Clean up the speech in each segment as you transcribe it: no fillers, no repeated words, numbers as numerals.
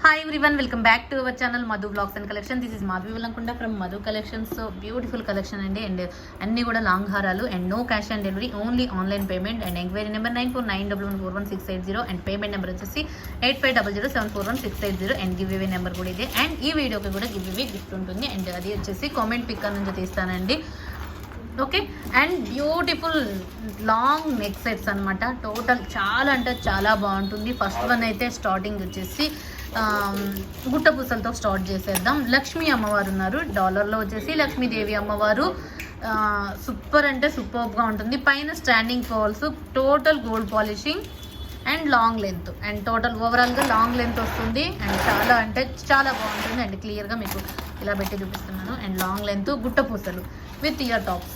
Hi everyone, welcome back to our channel Madhu Vlogs and Collection. This is Madhvi Vallankunda from Madhu Collections. So beautiful collection and anni kuda long haralu and no cash on delivery, only online payment. And enquiry number 9491141680 and payment number vachesi 8500741680 and giveaway number kuda ide. And ee video ki kuda giveaway gift untundi and adi vachesi comment pic nunchi teestanandi. Okay and beautiful long neck sets అనమాట. Total చాలా అంటే చాలా బాగుంటుంది. First one అయితే starting వచ్చేసి గుట్ట పూసలతో start చేసేద్దాం. లక్ష్మీ అమ్మవారు ఉన్నారు. డాలర్లో వచ్చేసి లక్ష్మీదేవి అమ్మవారు సూపర్ అంటే సూపర్గా ఉంటుంది. పైన standing falls, total gold polishing and long length and total ఓవరాల్గా లాంగ్ లెంత్ వస్తుంది. అండ్ చాలా అంటే చాలా బాగుంటుంది. అండ్ క్లియర్గా మీకు ఇలా పెట్టి చూపిస్తున్నాను. అండ్ లాంగ్ లెంత్ గుట్ట పూసలు విత్ ఇయర్ టాప్స్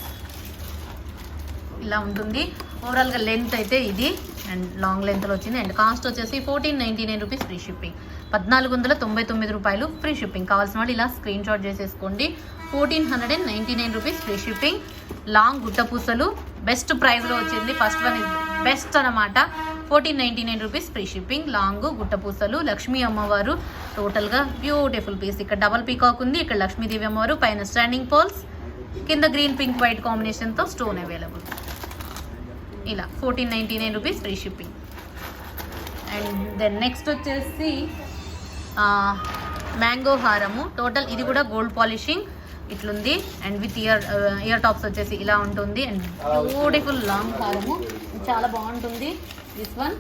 ఇలా ఉంటుంది. ఓవరాల్గా లెంత్ అయితే ఇది అండ్ లాంగ్ లెంత్లో వచ్చింది. అండ్ కాస్ట్ వచ్చేసి 1499 రూపీస్ ఫ్రీ షిప్పింగ్. 1499 రూపాయలు ఫ్రీ షిప్పింగ్. కావాల్సిన వాళ్ళు ఇలా స్క్రీన్ షాట్ చేసేసుకోండి. 1499 రూపీస్ ఫ్రీ షిప్పింగ్. లాంగ్ గుట్ట పూసలు బెస్ట్ ప్రైస్లో వచ్చింది. ఫస్ట్ వన్ ఇస్ బెస్ట్ అనమాట. 1499 రూపీస్ ఫ్రీ షిప్పింగ్. లాంగ్ గుట్ట పూసలు లక్ష్మీ అమ్మవారు టోటల్గా బ్యూటిఫుల్ పీస్. ఇక్కడ డబల్ పీకాక్ ఉంది, ఇక్కడ లక్ష్మీదేవి అమ్మవారు, పైన స్టాండింగ్ పోల్స్, కింద గ్రీన్ పింక్ వైట్ కాంబినేషన్తో స్టోన్ అవైలబుల్. ఇలా 1499 rupees free shipping. And then next వచ్చేసి మ్యాంగో హారము. టోటల్ ఇది కూడా గోల్డ్ పాలిషింగ్ ఇట్లుంది. అండ్ విత్ ఇయర్ టాప్స్ వచ్చేసి ఇలా ఉంటుంది. అండ్ బ్యూటిఫుల్ లాంగ్ హారము చాలా బాగుంటుంది దిస్ వన్.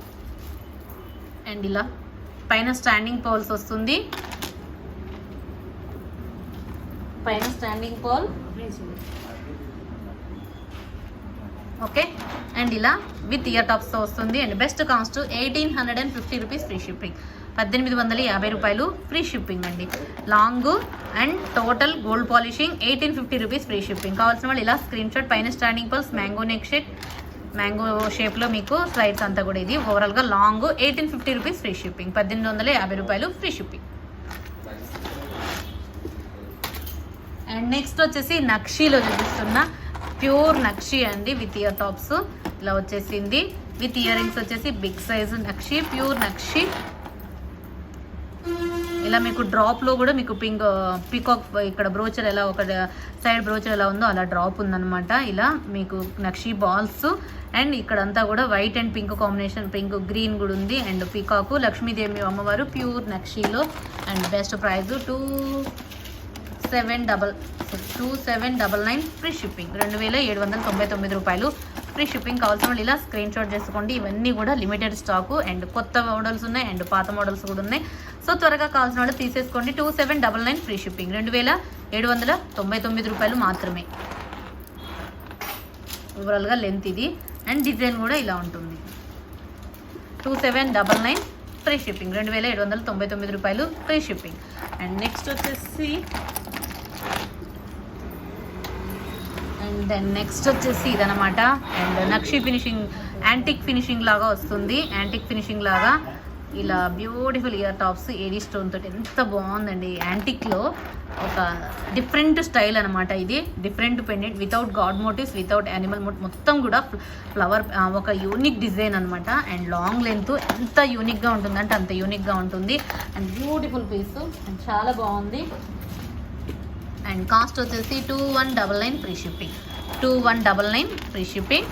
అండ్ ఇలా పైన స్టాండింగ్ పోల్స్ వస్తుంది. పైన స్టాండింగ్ పోల్ ఓకే. అండ్ ఇలా విత్ ఇయర్ టాప్స్తో వస్తుంది. And best cost 1850 rupees free shipping. 1850 రూపాయలు ఫ్రీ షిప్పింగ్ అండి. Long and total gold polishing 1850 rupees free shipping. కావాల్సిన వాళ్ళు ఇలా స్క్రీన్ షాట్. పైన standing pulse, mango neck shape, mango షేప్లో మీకు స్లైడ్స్ అంతా కూడా ఇది. ఓవరాల్గా లాంగ్ 1850 రూపీస్ ఫ్రీ షిప్పింగ్. 1850 రూపాయలు ఫ్రీ షిప్పింగ్. అండ్ నెక్స్ట్ వచ్చేసి నక్షీలో చూపిస్తున్న ప్యూర్ నక్షి అండి విత్ ఇయర్ టాప్స్ ఇలా వచ్చేసింది. విత్ ఇయర్ రింగ్స్ వచ్చేసి బిగ్ సైజ్ నక్షి, ప్యూర్ నక్షి. ఇలా మీకు డ్రాప్లో కూడా మీకు పీకాక్ ఇక్కడ బ్రోచర్ ఎలా ఒక సైడ్ బ్రోచర్ ఎలా ఉందో అలా డ్రాప్ ఉందన్నమాట. ఇలా మీకు నక్షి బాల్స్ అండ్ ఇక్కడంతా కూడా white and pink combination, pink green కూడా ఉంది. అండ్ పీకాకు లక్ష్మీదేవి అమ్మవారు ప్యూర్ నక్షిలో. And best price 2799 free shipping. 2799 రూపాయలు ఫ్రీ షిప్పింగ్. కావాల్సిన వాళ్ళు ఇలా స్క్రీన్ షాట్ చేసుకోండి. ఇవన్నీ కూడా లిమిటెడ్ స్టాకు అండ్ కొత్త మోడల్స్ ఉన్నాయి అండ్ పాత మోడల్స్ కూడా ఉన్నాయి. సో త్వరగా కావాల్సిన వాళ్ళు తీసేసుకోండి. 2799 ఫ్రీ షిప్పింగ్. 2799 రూపాయలు మాత్రమే. ఓవరాల్గా లెంత్ ఇది అండ్ డిజైన్ కూడా ఇలా ఉంటుంది. 2799 ఫ్రీ షిప్పింగ్. 2799 రూపాయలు ఫ్రీ షిప్పింగ్. అండ్ నెక్స్ట్ వచ్చేసి ఇదనమాట. అండ్ నక్షి ఫినిషింగ్, యాంటిక్ ఫినిషింగ్ లాగా వస్తుంది. యాంటిక్ ఫినిషింగ్ లాగా ఇలా beautiful ear tops AD stone తోటి ఎంత బాగుందండి. యాంటిక్లో ఒక డిఫరెంట్ స్టైల్ అనమాట ఇది. Different pendant without god motives, without animal మొత్తం కూడా ఫ్లవర్, ఒక యూనిక్ డిజైన్ అనమాట. అండ్ లాంగ్ లెంత్ ఎంత యూనిక్గా ఉంటుందంటే అంత యూనిక్గా ఉంటుంది. అండ్ బ్యూటిఫుల్ పీస్ అండ్ చాలా బాగుంది. అండ్ కాస్ట్ వచ్చేసి 2199 free shipping. 2199 free shipping.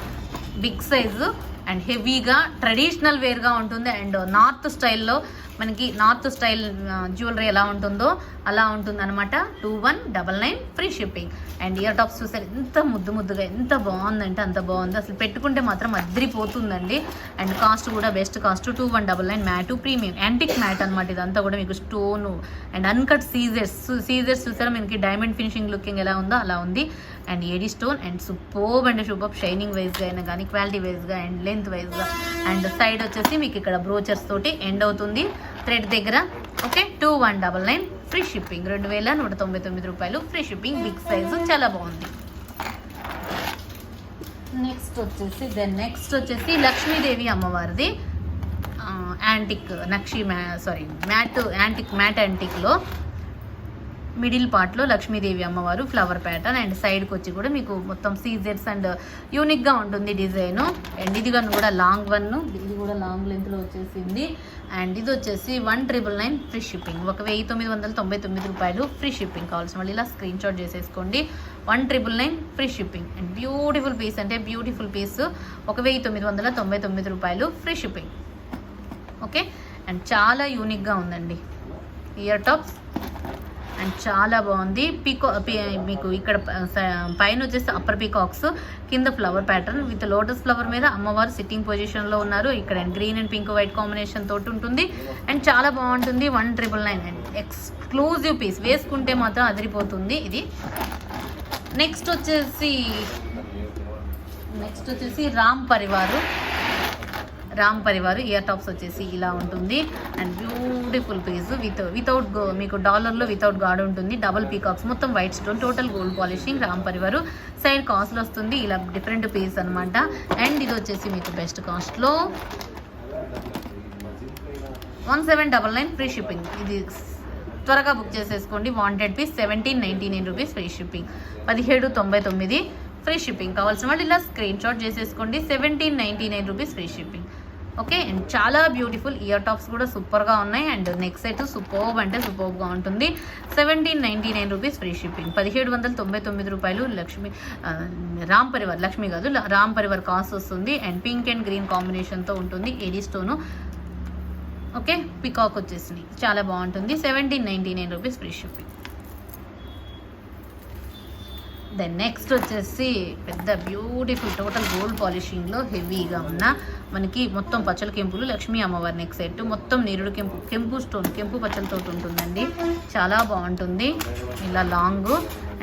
Big size and హెవీగా ట్రెడిషనల్ వేర్గా ఉంటుంది. అండ్ నార్త్ స్టైల్లో మనకి నార్త్ స్టైల్ జ్యువెలరీ ఎలా ఉంటుందో అలా ఉంటుంది అనమాట. 2199 free shipping. And ear tops చూసారు ఎంత ముద్దుగా ఎంత బాగుందంటే అంత బాగుంది. అసలు పెట్టుకుంటే మాత్రం అదిరిపోతుందండి. అండ్ కాస్ట్ కూడా best cost 2199. Mat premium antique mat అనమాట. ఇదంతా కూడా మీకు స్టోను అండ్ అన్కట్ సీజర్స్ చూసారా మనకి డైమండ్ ఫినిషింగ్ లుకింగ్ ఎలా ఉందో అలా ఉంది. And AD stone and superb and superb shining వైజ్గా అయినా కానీ క్వాలిటీ వైజ్గా అండ్ లెంత్ వైజ్గా. అండ్ సైడ్ వచ్చేసి మీకు ఇక్కడ బ్రోచర్స్ తోటి ఎండ్ అవుతుంది థ్రెడ్ దగ్గర. ఓకే. 2199 free shipping. 2199 రూపాయలు ఫ్రీ షిప్పింగ్. బిగ్ సైజు చాలా బాగుంది. నెక్స్ట్ వచ్చేసి లక్ష్మీదేవి అమ్మవారిది యాంటిక్ నక్షి మ్యాట్ యాంటిక్లో మిడిల్ పార్ట్లో లక్ష్మీదేవి అమ్మవారు ఫ్లవర్ ప్యాటర్న్ అండ్ సైడ్కి వచ్చి కూడా మీకు మొత్తం సీజెడ్స్ అండ్ యూనిక్గా ఉంటుంది డిజైన్. అండ్ ఇది కూడా లాంగ్ వన్, ఇది కూడా లాంగ్ లెంత్లో వచ్చేసింది. అండ్ ఇది వచ్చేసి 1999 ఫ్రీ షిప్పింగ్, 1999 రూపాయలు ఫ్రీ షిప్పింగ్. కావాల్సిన వాళ్ళు ఇలా స్క్రీన్ షాట్ చేసేసుకోండి. 1999 free shipping and beautiful piece, అంటే బ్యూటిఫుల్ పీస్ 1999 రూపాయలు ఫ్రీ షిప్పింగ్. ఓకే, అండ్ చాలా యూనిక్గా ఉందండి ఇయర్ టాప్స్ అండ్ చాలా బాగుంది. మీకు ఇక్కడ పైన వచ్చేసి అప్పర్ పీకాక్స్, కింద flower pattern with lotus flower మీద అమ్మవారు సిట్టింగ్ పొజిషన్లో ఉన్నారు. ఇక్కడ green and pink white combination తోటి ఉంటుంది అండ్ చాలా బాగుంటుంది. 1999 అండ్ ఎక్స్క్లూజివ్ పీస్, వేసుకుంటే మాత్రం అదిరిపోతుంది ఇది. నెక్స్ట్ వచ్చేసి రామ్ పరివార్ ఇయర్ టాప్స్ వచ్చేసి ఇలా ఉంటుంది అండ్ బ్యూటిఫుల్ పీస్ వితౌట్ మీకు డాలర్లో వితౌట్ గార్డ్ ఉంటుంది. డబుల్ పీకాక్స్, మొత్తం white stone, total gold polishing. Ram Parivar side కాస్ట్లో వస్తుంది ఇలా డిఫరెంట్ పీస్ అనమాట. అండ్ ఇది వచ్చేసి మీకు బెస్ట్ కాస్ట్లో 1799 ఫ్రీ షిప్పింగ్. ఇది త్వరగా బుక్ చేసేసుకోండి. Wanted piece 1799 rupees free shipping, 1799 free shipping. కావాల్సిన వాళ్ళు ఇలా స్క్రీన్ షాట్ చేసేసుకోండి. 1799 rupees free shipping. Okay, and చాలా బ్యూటిఫుల్ ఇయర్ టాప్స్ కూడా సూపర్గా ఉన్నాయి. అండ్ నెక్స్ట్ సెట్ సూపర్బ్ అంటే సూపర్గా ఉంటుంది. 1799 రూపీస్ ఫ్రీ షిప్పింగ్, 1799 రూపాయలు. రామ్ పరివార్, లక్ష్మి కాదు, రామ్ పరివార్ కాస్ట్ వస్తుంది. అండ్ పింక్ అండ్ గ్రీన్ కాంబినేషన్తో ఉంటుంది. ఏడీ స్టోను, ఓకే, పికాక్ వచ్చేసింది, చాలా బాగుంటుంది. 1799 rupees free shipping. Then next వచ్చేసి పెద్ద బ్యూటిఫుల్ టోటల్ గోల్డ్ పాలిషింగ్లో హెవీగా ఉన్న మనకి మొత్తం పచ్చల కెంపులు లక్ష్మీ అమ్మవారి నెక్ సెట్, మొత్తం నిరుడు కెంపు స్టోన్, కెంపు పచ్చలతో ఉంటుందండి. చాలా బాగుంటుంది ఇలా long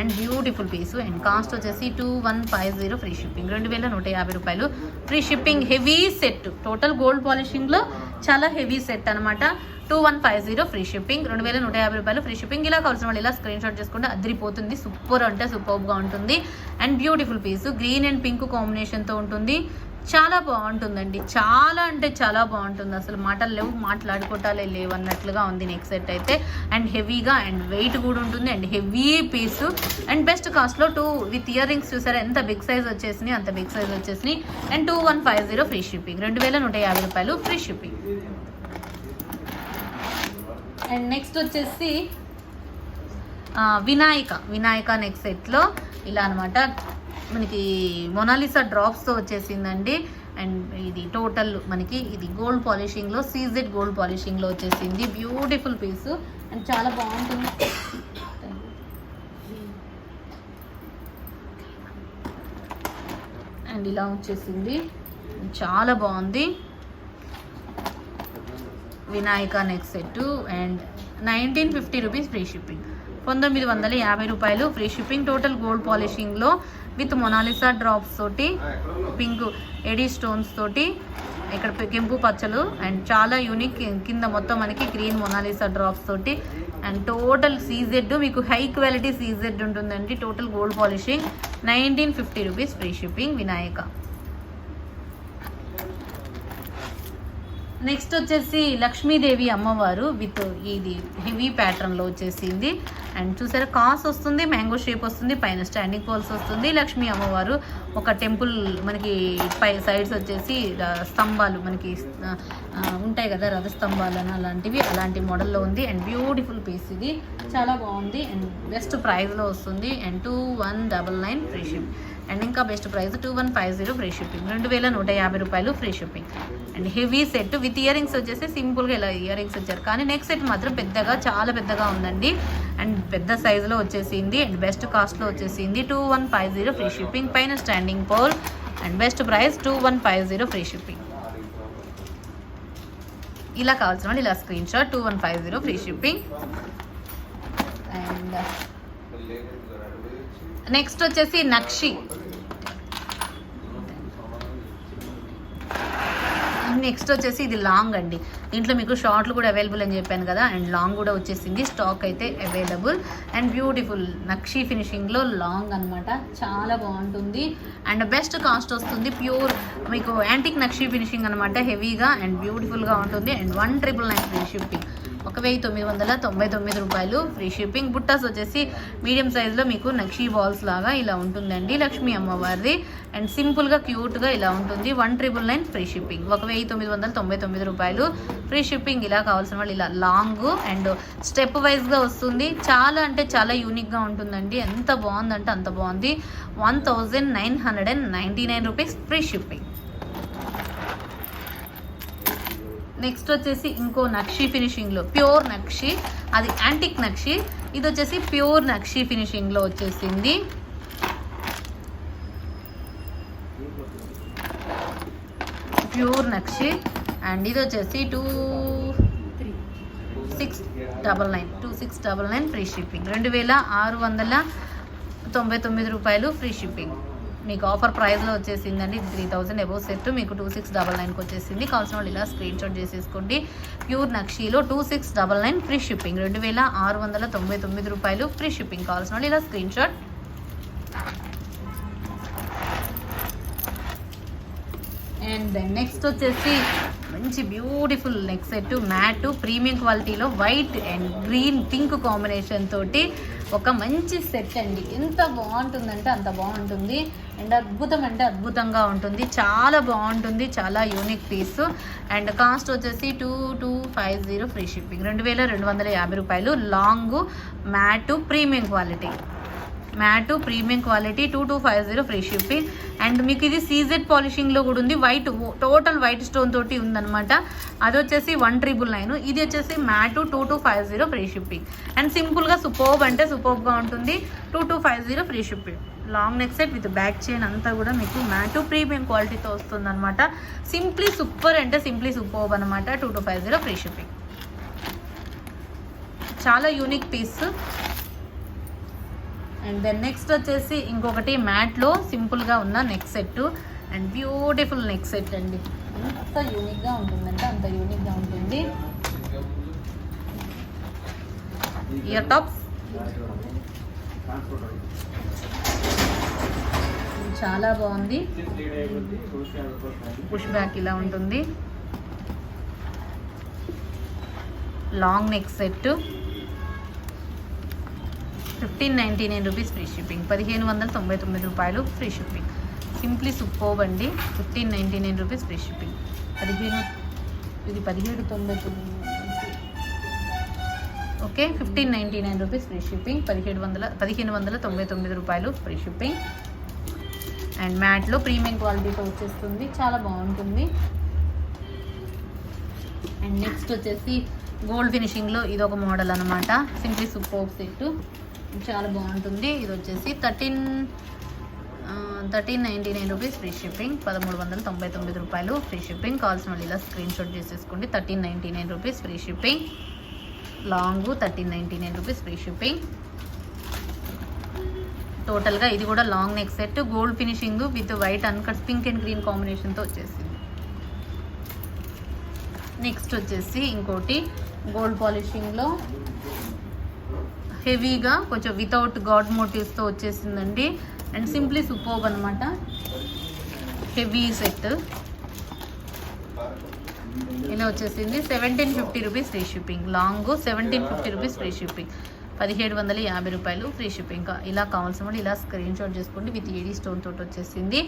and beautiful piece. And cost వచ్చేసి 2150 ఫ్రీ షిప్పింగ్, 2150 రూపాయలు free shipping. Heavy set, total gold పాలిషింగ్లో చాలా హెవీ సెట్ అనమాట. 2150 ఫ్రీ షిప్పింగ్, 2150 రూపాయలు ఫ్రీ షిప్పింగ్. ఇలా కావాల్సిన వాళ్ళు ఇలా స్క్రీన్ షాట్ చేసుకుంటే అదిరిపోతుంది. సూపర్ అంటే సూపర్గా ఉంటుంది and beautiful piece, green and pink కాంబినేషన్తో ఉంటుంది. చాలా బాగుంటుందండి, చాలా అంటే చాలా బాగుంటుంది. అసలు మాటలు లేవు, మాట్లాడుకోవటాలే లేవు అన్నట్లుగా ఉంది నెక్స్ట్ సెట్ అయితే. అండ్ హెవీగా అండ్ వెయిట్ కూడా ఉంటుంది and heavy piece and best కాస్ట్లో 2 విత్ ఇయర్ రింగ్స్. చూసారా ఎంత బిగ్ సైజ్ వచ్చేసినాయి, అంత బిగ్ సైజ్ వచ్చేసినాయి. అండ్ 2150 ఫ్రీ షిప్పింగ్, 2150 రూపాయలు ఫ్రీ షిప్పింగ్. అండ్ నెక్స్ట్ వచ్చేసి వినాయక నెక్స్ట్ సెట్లో ఇలా అనమాట మనకి మొనాలిసా డ్రాప్స్తో వచ్చేసిందండి. అండ్ ఇది టోటల్ మనకి ఇది గోల్డ్ పాలిషింగ్లో, సీజెడ్ గోల్డ్ పాలిషింగ్లో వచ్చేసింది. బ్యూటిఫుల్ పీసు అండ్ చాలా బాగుంటుంది. అండ్ ఇలా వచ్చేసింది, చాలా బాగుంది. Vinayaka next set and 1950 rupees free shipping, 1950 రూపాయలు ఫ్రీ షిప్పింగ్. టోటల్ గోల్డ్ పాలిషింగ్లో విత్ మొనాలిసా డ్రాప్స్ తోటి, పింక్ ఎడీ స్టోన్స్ తోటి, ఇక్కడ కెంపు పచ్చలు అండ్ చాలా యూనిక్. కింద మొత్తం మనకి గ్రీన్ మొనాలిసా డ్రాప్స్ తోటి అండ్ టోటల్ సీజెడ్, మీకు హై క్వాలిటీ సీజెడ్ ఉంటుందండి. Total gold polishing, 1950 rupees free shipping Vinayaka. Next వచ్చేసి లక్ష్మీదేవి అమ్మవారు విత్ ఇది హెవీ ప్యాటర్న్లో వచ్చేసింది. అండ్ చూసారా కాస్ట్ వస్తుంది, మ్యాంగో షేప్ వస్తుంది, పైన స్టాండింగ్ పోల్స్ వస్తుంది. లక్ష్మీ అమ్మవారు ఒక టెంపుల్ మనకి పై సైడ్స్ వచ్చేసి స్తంభాలు మనకి ఉంటాయి కదా, రథ స్తంభాలు అని అలాంటి మోడల్లో ఉంది. అండ్ బ్యూటిఫుల్ పీస్, ఇది చాలా బాగుంది అండ్ బెస్ట్ ప్రైస్లో వస్తుంది. And 2199 free ship. అండ్ ఇంకా బెస్ట్ ప్రైస్ 2150 ఫ్రీ షిప్పింగ్, 2150 రూపాయలు free shipping. And heavy set with ear rings వచ్చేసి సింపుల్గా ఇలా ఇయర్ రింగ్స్ వచ్చారు, కానీ నెక్స్ట్ సెట్ మాత్రం పెద్దగా, చాలా పెద్దగా ఉందండి అండ్ పెద్ద సైజులో వచ్చేసింది అండ్ బెస్ట్ కాస్ట్లో వచ్చేసింది. 2150 ఫ్రీ షిప్పింగ్, పైన standing pole and best price 2150 free shipping. ఇలా కావాల్సిన వాళ్ళు ఇలా screen shot, 2150 free shipping. And next వచ్చేసి నక్షి. నెక్స్ట్ వచ్చేసి ఇది లాంగ్ అండి, దీంట్లో మీకు షార్ట్లు కూడా అవైలబుల్ అని చెప్పాను కదా, అండ్ లాంగ్ కూడా వచ్చేసింది, స్టాక్ అయితే అవైలబుల్. అండ్ బ్యూటిఫుల్ నక్షి ఫినిషింగ్లో లాంగ్ అనమాట, చాలా బాగుంటుంది అండ్ బెస్ట్ కాస్ట్ వస్తుంది. ప్యూర్ మీకు యాంటిక్ నక్షి ఫినిషింగ్ అనమాట, హెవీగా అండ్ బ్యూటిఫుల్గా ఉంటుంది. అండ్ 1999 ఫ్రీ షిప్పింగ్, 1999 రూపాయలు ఫ్రీ షిప్పింగ్. బుట్టాస్ వచ్చేసి మీడియం సైజులో మీకు నక్షీ బాల్స్ లాగా ఇలా ఉంటుందండి, లక్ష్మీ అమ్మవారిది. అండ్ సింపుల్గా క్యూట్గా ఇలా ఉంటుంది. 1999 ఫ్రీ షిప్పింగ్. 1999 రూపాయలు ఫ్రీ షిప్పింగ్. ఇలా కావాల్సిన వాళ్ళు ఇలా లాంగ్ అండ్ స్టెప్ వైజ్గా వస్తుంది. చాలా అంటే చాలా యూనిక్గా ఉంటుందండి. ఎంత బాగుందంటే అంత బాగుంది. 1999 రూపీస్ ఫ్రీ షిప్పింగ్. నెక్స్ట్ వచ్చేసి ఇంకో నక్షి ఫినిషింగ్లో ప్యూర్ నక్షి, అది యాంటిక్ నక్షి. ఇది వచ్చేసి ప్యూర్ నక్షి ఫినిషింగ్లో వచ్చేసింది. Pure nakshi. అండ్ ఇది వచ్చేసి 2699 ఫ్రీ షిప్పింగ్. 2699 రూపాయలు ఫ్రీ షిప్పింగ్. మీకు ఆఫర్ ప్రైస్లో వచ్చేసిందండి. 3000 అబోవ్ సెట్ మీకు 2699కి వచ్చేసింది. కావాల్సిన వాళ్ళు ఇలా స్క్రీన్ షాట్ చేసేసుకోండి. ప్యూర్ నక్షీలో 2699 ఫ్రీ షిప్పింగ్. 2699 రూపాయలు ఫ్రీ షిప్పింగ్. కావాల్సిన వాళ్ళు ఇలా screen shot. And then next వచ్చేసి మంచి beautiful neck set, matte premium క్వాలిటీలో white and green pink combination తోటి ఒక మంచి సెట్ అండి. ఎంత బాగుంటుందంటే అంత బాగుంటుంది. అండ్ అద్భుతం అంటే అద్భుతంగా ఉంటుంది. చాలా బాగుంటుంది. చాలా యూనిక్ పీస్. అండ్ కాస్ట్ వచ్చేసి 2250 ఫ్రీ షిప్పింగ్. 2250 రూపాయలు. Long mat premium quality, 2250 free shipping. And మీకు ఇది సీజెడ్ పాలిషింగ్లో కూడా ఉంది. వైట్ టోటల్ వైట్ స్టోన్ తోటి ఉందన్నమాట. అది వచ్చేసి 1999. ఇది వచ్చేసి మ్యాట్ 2250 ఫ్రీ షిప్పింగ్. అండ్ సింపుల్గా సూపర్బ్ అంటే సూపర్బ్గా ఉంటుంది. 2250 free shipping. Long neck set with back chain అంతా కూడా మీకు మ్యాట్ ప్రీమియం క్వాలిటీతో వస్తుంది అనమాట. సింప్లీ సూపర్ అంటే సింప్లీ సూపర్బ్ అనమాట. 2250 ఫ్రీ షిప్పింగ్. చాలా unique piece. And then next వచ్చేసి ఇంకొకటి మ్యాట్లో సింపుల్గా ఉన్న neck set and beautiful neck set అండి. ఎంత యూనిక్గా ఉంటుందంటే అంత యూనిక్గా ఉంటుంది. ఇయర్ టాప్స్ చాలా బాగుంది. పుష్ బ్యాక్ ఇలా ఉంటుంది. Long neck set 1599 rupees free shipping. 1599 రూపాయలు ఫ్రీ షిప్పింగ్. సింప్లీ సూపర్బ్ అండి. 1599 rupees free shipping. 1799 okay. 1599 rupees free shipping. 1599 రూపాయలు ఫ్రీ షిప్పింగ్. అండ్ మ్యాట్లో ప్రీమియం క్వాలిటీతో వచ్చేస్తుంది. చాలా బాగుంటుంది. అండ్ నెక్స్ట్ వచ్చేసి గోల్డ్ ఫినిషింగ్లో ఇది ఒక మోడల్ అనమాట. సింప్లీ సూపర్బ్ సెట్ చాలా బాగుంటుంది. ఇది వచ్చేసి 1399 రూపీస్ ఫ్రీ షిప్పింగ్. 1399 రూపాయలు ఫ్రీ షిప్పింగ్. కావాల్సిన వాళ్ళు ఇలా స్క్రీన్ షాట్ చేసేసుకోండి. 1399 rupees free shipping. Long 1399 rupees free shipping. టోటల్గా ఇది కూడా long neck set, gold finishing with white అన్కట్స్ pink and green కాంబినేషన్తో వచ్చేసింది. నెక్స్ట్ వచ్చేసి ఇంకోటి గోల్డ్ పాలిషింగ్లో హెవీగా కొంచెం వితౌట్ గాడ్ మోటివ్స్తో వచ్చేసిందండి. అండ్ సింప్లీ సూపర్బ్ అనమాట. హెవీ సెట్ ఇలా వచ్చేసింది. 1750 rupees free shipping. Long 1750 rupees free shipping. 1750 రూపాయలు ఫ్రీ షిప్పింగ్. ఇలా కావాల్సిన వాళ్ళు ఇలా స్క్రీన్ షాట్ చేసుకోండి. విత్ ఏడీ స్టోన్ తోటి వచ్చేసింది.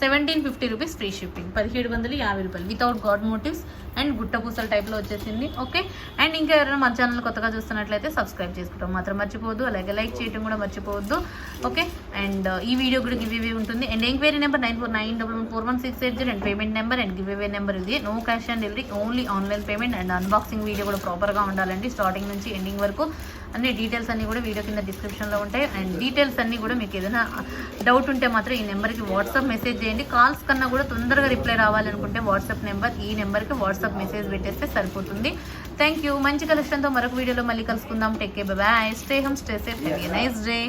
1750 రూపీస్ ఫ్రీ షిప్పింగ్. 1750 రూపాయలు వితౌట్ గాడ్ మోటివ్స్ అండ్ గుట్టపూసల టైప్లో వచ్చేసింది. ఓకే. అండ్ ఇంకా ఎవరైనా మన ఛానల్ కొత్తగా చూస్తున్నట్లయితే సబ్స్క్రైబ్ చేసుకోవడం మాత్రం మర్చిపోవద్దు. అలాగే లైక్ చేయడం కూడా మర్చిపోవద్దు. ఓకే. అండ్ ఈ వీడియో కూడా గివ్ అవే ఉంటుంది. And enquiry number 9491411680 and payment number and give away number ఇది. No cash on delivery, only online payment. And unboxing video కూడా ప్రాపర్గా ఉండాలండి. స్టార్టింగ్ నుంచి ఎండింగ్ వరకు అన్ని డీటెయిల్స్ అన్నీ కూడా వీడియో కింద డిస్క్రిప్షన్లో ఉంటాయి. అండ్ డీటెయిల్స్ అన్నీ కూడా మీకు ఏదైనా డౌట్ ఉంటే మాత్రం ఈ నెంబర్కి వాట్సాప్ మెసేజ్ చేయండి. కాల్స్ కన్నా కూడా తొందరగా రిప్లై రావాలనుకుంటే వాట్సాప్ నెంబర్, ఈ నెంబర్కి వాట్సాప్ మెసేజ్ పెట్టేస్తే సరిపోతుంది. Thank you. మంచి కలెక్షన్తో మరొక వీడియోలో మళ్ళీ కలుసుకుందాం. Take care, by, stay home, stay safe, have a nice day.